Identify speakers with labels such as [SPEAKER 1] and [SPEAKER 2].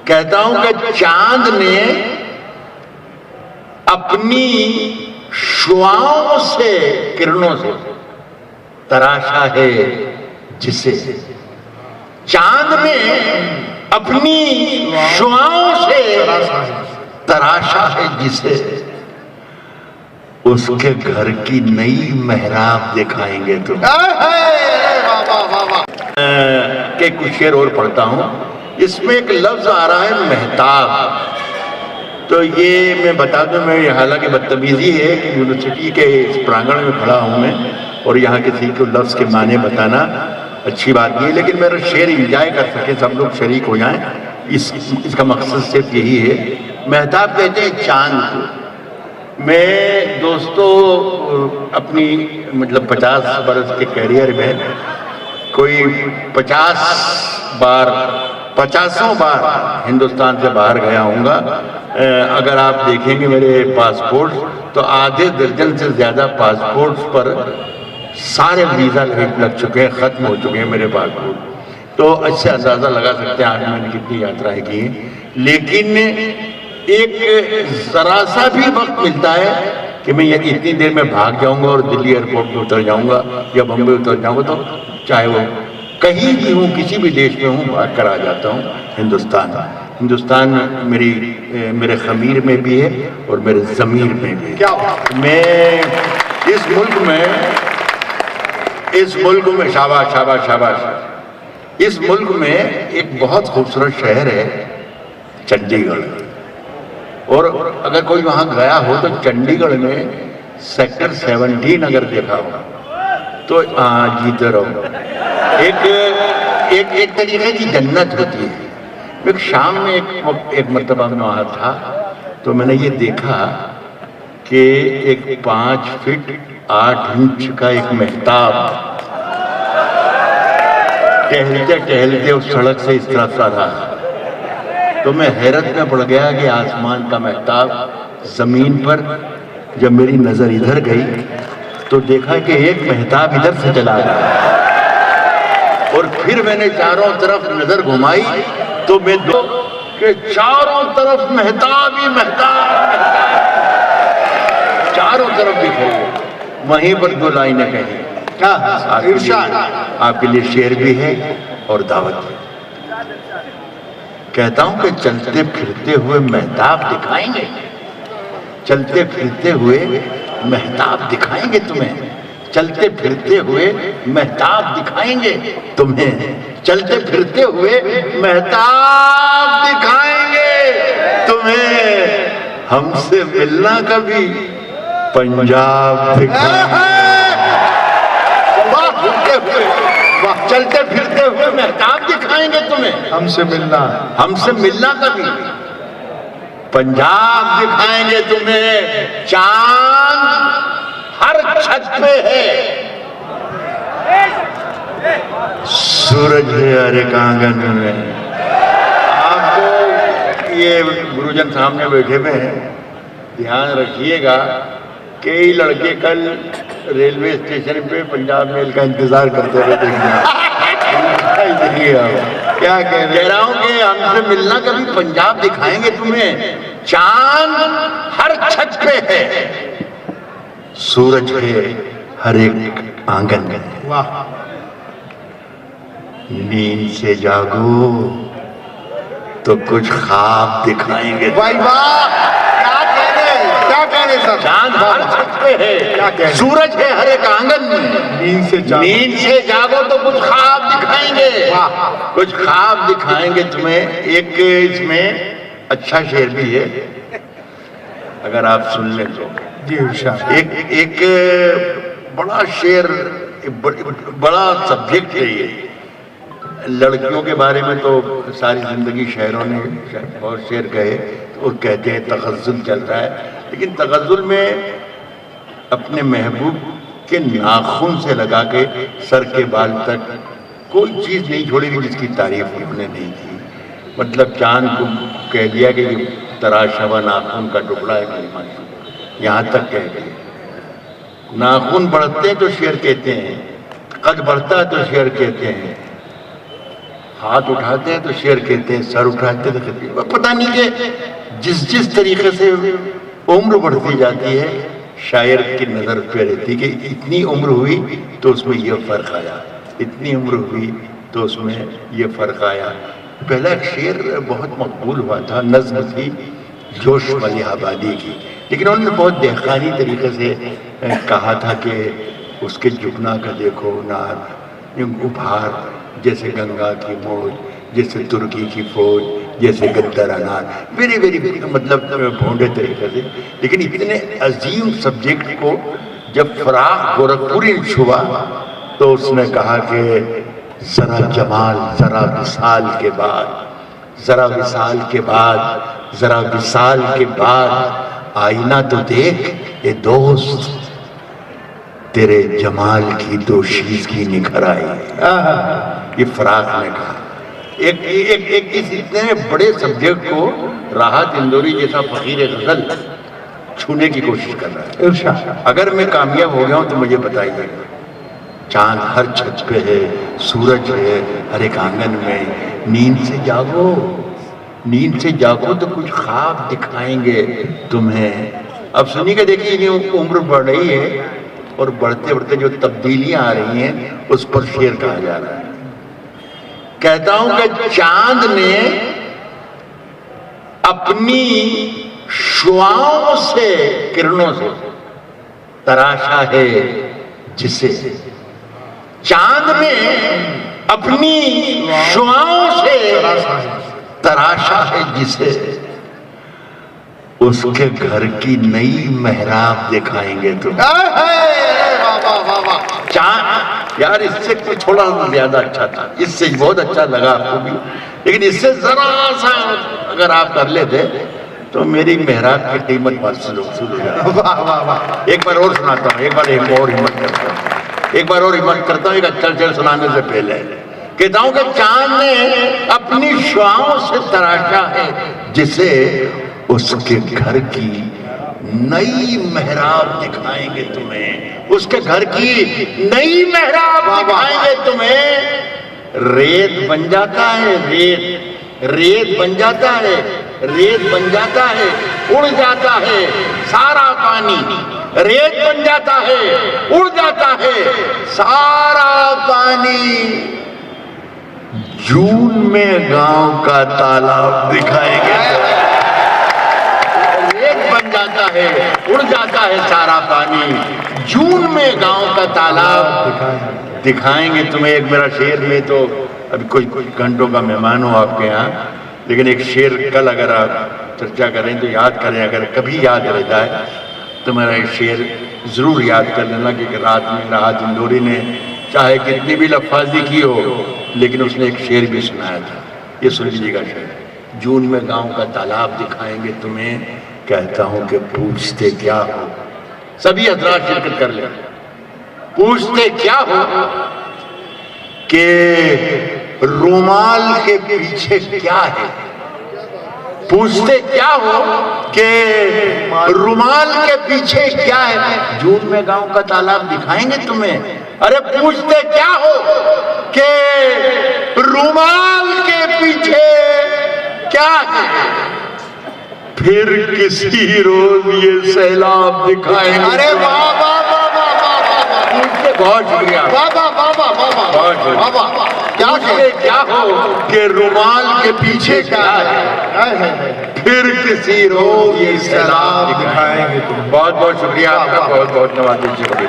[SPEAKER 1] کہتا ہوں کہ چاند نے اپنی شعاؤں سے، کرنوں سے تراشا ہے جسے، چاند نے اپنی شعاؤں سے تراشا ہے جسے، اس کے گھر کی نئی محراب دکھائیں گے تم۔ کہ کچھ شعر اور پڑھتا ہوں، اس میں ایک لفظ آ رہا ہے مہتاب، تو یہ میں بتا دوں، میں حالانکہ بدتمیزی ہے کہ یونیورسٹی کے اس پرانگن میں کھڑا ہوں میں، اور یہاں کسی کو لفظ کے معنی بتانا اچھی بات نہیں ہے، لیکن میرا شعر انجوائے کر سکے، سب لوگ شریک ہو جائیں، اس کا مقصد صرف یہی ہے۔ مہتاب کہتے ہیں چاند کو۔ میں دوستو اپنی مطلب 50 برس کے کیریئر میں کوئی 50 بار ہندوستان سے باہر گیا ہوں گا۔ اگر آپ دیکھیں گے میرے پاسپورٹ تو آدھے درجن سے زیادہ پاسپورٹس پر سارے ویزا لگ چکے ہیں، ختم ہو چکے ہیں میرے پاسپورٹ، تو اچھا اندازہ لگا سکتے ہیں آج میں نے کتنی یاترائیں کی ہیں۔ لیکن ایک ذرا سا بھی وقت ملتا ہے کہ میں اتنی دیر میں بھاگ جاؤں گا اور دلی ایئرپورٹ پہ اتر جاؤں گا یا بمبئی اتر جاؤں گا، تو چاہے وہ کہیں بھی ہوں، کسی بھی دیش میں ہوں، بھاگ کر آ جاتا ہوں ہندوستان میرے خمیر میں بھی ہے اور میرے ضمیر میں بھی ہے۔ میں اس ملک میں شاباش شاباش شاباش، اس ملک میں ایک بہت خوبصورت شہر ہے چنڈی گڑھ، اور اگر کوئی وہاں گیا ہو تو چنڈی گڑھ میں سیکٹر 17 اگر دیکھا ہو تو جیتے رہو، ایک طریقے کی جنت ہوتی ہے۔ ایک شام میں ایک مرتبہ میں وہاں تھا تو میں نے یہ دیکھا کہ ایک 5 فٹ 8 انچ کا ایک مہتاب ٹہلتے اس سڑک سے اس طرف آ رہا، تو میں حیرت میں پڑ گیا کہ آسمان کا مہتاب زمین پر، جب میری نظر ادھر گئی تو دیکھا کہ ایک مہتاب ادھر سے چلا گیا، اور پھر میں نے چاروں طرف نظر گھمائی تو میں کہ چاروں طرف مہتاب ہی مہتاب، چاروں طرف دکھے، وہیں پر 2 لائنیں کہیں، ارشاد آپ کے لیے شعر بھی ہے اور دعوت ہے۔ کہتا ہوں کہ چلتے پھرتے ہوئے مہتاب دکھائیں گے، چلتے پھرتے ہوئے مہتاب دکھائیں گے تمہیں، چلتے پھرتے ہوئے مہتاب دکھائیں گے تمہیں، چلتے پھرتے ہوئے مہتاب دکھائیں گے تمہیں، ہم سے ملنا کبھی پنجاب دکھائیں گے۔ چلتے پھرتے ہوئے مہتاب دکھائیں گے تمہیں، ہم سے ملنا کبھی پنجاب دکھائیں گے تمہیں، چاند ہر چھت پہ ہے، سورج ہے ہر ایک آنگن میں۔ آپ کو یہ گروجن سامنے بیٹھے ہوئے ہیں، دھیان رکھیے گا، کئی لڑکے کل ریلوے اسٹیشن پہ پنجاب میل کا انتظار کرتے ہوئے دیکھیے آپ کیا کہہ رہا ہوں کہ ہم سے ملنا کبھی پنجاب دکھائیں گے تمہیں، چاند ہر چھت پہ ہے، سورج ہے ہر ایک آنگن میں۔ نیند سے جاگو تو کچھ خواب دکھائیں گے۔ چاند ہر چھت پہ ہے، سورج ہے ہر ایک آنگن میں، نیند سے جاگو تو کچھ خواب دکھائیں گے، کچھ خواب دکھائیں گے تمہیں۔ ایک اس میں اچھا شعر بھی ہے اگر آپ سن لیں تو، ایک بڑا شعر، بڑا سبجیکٹ ہے یہ، لڑکیوں کے بارے میں تو ساری زندگی شاعروں نے بہت شعر کہے، اور کہتے ہیں تغزل چل رہا ہے، لیکن تغزل میں اپنے محبوب کے ناخن سے لگا کے سر کے بال تک کوئی چیز نہیں چھوڑی گی جس کی تعریف انہوں نے نہیں کی۔ مطلب چاند کو کہہ دیا کہ یہ تراشا ہوا ناخن کا ٹکڑا ہے میری معشوق، یہاں تک کہہ دیا۔ ناخن بڑھتے تو شعر کہتے ہیں، قد بڑھتا ہے تو شعر کہتے ہیں، ہاتھ اٹھاتے ہیں تو شعر کہتے ہیں، سر اٹھاتے ہیں تو خطیب۔ پتہ نہیں کہ جس طریقے سے عمر بڑھتی جاتی ہے شاعر کی نظر پہ رہتی کہ اتنی عمر ہوئی تو اس میں یہ فرق آیا، اتنی عمر ہوئی تو اس میں یہ فرق آیا۔ پہلا ایک شعر بہت مقبول ہوا تھا، نظم تھی جوش ملی آبادی کی، لیکن انہوں نے بہت دہقانی طریقے سے کہا تھا کہ اس کے جھکنا کا دیکھو نار، ابھار جیسے گنگا کی موج، جیسے ترکی کی فوج، جیسے گدر انار، ویری مطلب بھونڈے طریقے سے، لیکن اتنے عظیم سبجیکٹ کو جب فراق گورکھپوری نے چھوا تو اس نے کہا کہ ذرا جمال، ذرا وصال کے بعد، ذرا وصال کے بعد، ذرا وصال کے بعد آئینہ تو دیکھ اے دوست، تیرے جمال کی دوشیزگی نکھر آئی۔ یہ فراق نے کہا۔ ایک اس اتنے بڑے سبجیکٹ کو راحت اندوری جیسا فقیر غزل چھونے کی کوشش کر رہا ہے۔ اگر میں کامیاب ہو گیا ہوں تو مجھے بتائیے، چاند ہر چھت پہ ہے، سورج ہے ہر ایک آنگن میں، نیند سے جاگو، نیند سے جاگو تو کچھ خواب دکھائیں گے تمہیں۔ اب سنی کہ دیکھیے یہ عمر بڑھ رہی ہے اور بڑھتے بڑھتے جو تبدیلیاں آ رہی ہیں اس پر شعر کہا جا رہا ہے۔ کہتا ہوں کہ چاند نے اپنی شعاعوں سے، کرنوں سے تراشا ہے جسے، چاند نے اپنی شعاعوں سے تراشا ہے جسے، اس کے گھر کی نئی محراب دکھائیں گے تو چاند، یار اس سے کچھ تھوڑا زیادہ اچھا تھا، اس سے بہت اچھا لگا آپ کو بھی، لیکن اس سے ذرا سا اگر آپ کر لیتے تو میری محراب کی قیمت وصول ہو جائے۔ ایک بار اور سناتا ہوں، ایک بار اور ہمت کرتا ہوں، ایک بار اور ہمت کرتا ہوں، ایک اچھا چل سنانے سے پہلے کہتا ہوں کہ چاند نے اپنی شعاعوں سے تراشا ہے جسے، اس کے گھر کی نئی محراب دکھائیں گے تمہیں، اس کے گھر کی نئی محراب دکھائیں گے تمہیں۔ ریت بن جاتا ہے، ریت بن جاتا ہے، ریت بن جاتا ہے، اڑ جاتا ہے سارا پانی، ریت بن جاتا ہے، اڑ جاتا ہے سارا پانی، جون میں گاؤں کا تالاب دکھائیں گے، ہے اڑ جاتا ہے سارا پانی، جون میں گاؤں کا تالاب دکھائیں گے تمہیں۔ ایک میرا شعر میں تو ابھی کوئی گھنٹوں کا مہمان ہو آپ کے ہاں، لیکن ایک شعر کل اگر آپ چرچا کریں تو یاد کریں، اگر کبھی یاد رہ جائے تو میرا ایک شعر ضرور یاد کر لینا، کیونکہ رات میں راحت اندوری نے چاہے کتنی بھی لفاظی کی ہو لیکن اس نے ایک شعر بھی سنایا تھا، یہ سن لیجیے گا شعر۔ جون میں گاؤں کا تالاب دکھائیں گے تمہیں، کہتا ہوں کہ پوچھتے کیا ہو، سبھی حضرات شرکت کر لیں، پوچھتے کیا ہو کہ رومال کے پیچھے کیا ہے، پوچھتے کیا ہو کہ رومال کے پیچھے کیا ہے، جون میں گاؤں کا تالاب دکھائیں گے تمہیں، ارے پوچھتے کیا ہو کہ رومال کے پیچھے کیا ہے، پھر کسی روز یہ سیلاب دکھائیں گے۔ ارے بابا بہت شکریہ، کیا ہو کہ رومال کے پیچھے کیا ہے، پھر کسی روز یہ سیلاب دکھائیں گے۔ بہت بہت شکریہ آپ کا، بہت بہت نوازش شکریہ۔